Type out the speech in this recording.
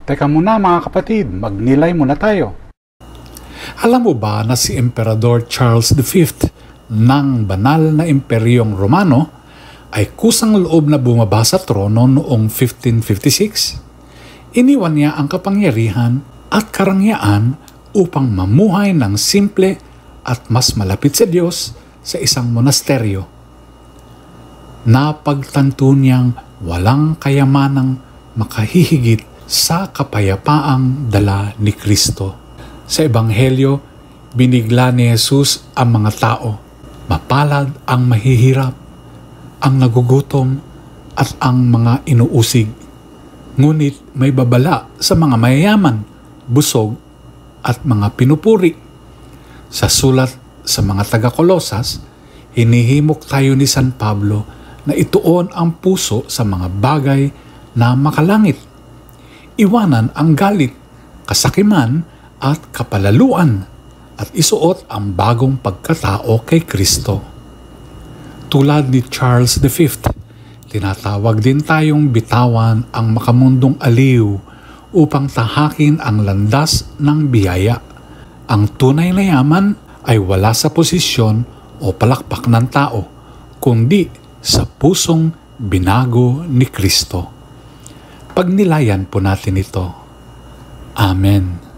Teka muna mga kapatid, magnilay muna tayo. Alam mo ba na si Emperador Charles V ng banal na Imperyong Romano ay kusang loob na bumaba sa trono noong 1556? Iniwan niya ang kapangyarihan at karangyaan upang mamuhay ng simple at mas malapit sa Diyos sa isang monasteryo. Napagtanto niyang walang kayamanang makahihigit sa kapayapaang dala ni Kristo. Sa Ebanghelyo, binigla ni Jesus ang mga tao. Mapalad ang mahihirap, ang nagugutom, at ang mga inuusig. Ngunit may babala sa mga mayayaman, busog, at mga pinupuri. Sa sulat sa mga taga-Kolosas, hinihimok tayo ni San Pablo na ituon ang puso sa mga bagay na makalangit. Iwanan ang galit, kasakiman at kapalaluan at isuot ang bagong pagkatao kay Kristo. Tulad ni Charles V, tinatawag din tayong bitawan ang makamundong aliw upang tahakin ang landas ng biyaya. Ang tunay na yaman ay wala sa posisyon o palakpak ng tao, kundi sa pusong binago ni Kristo. Pagnilayan po natin ito. Amen.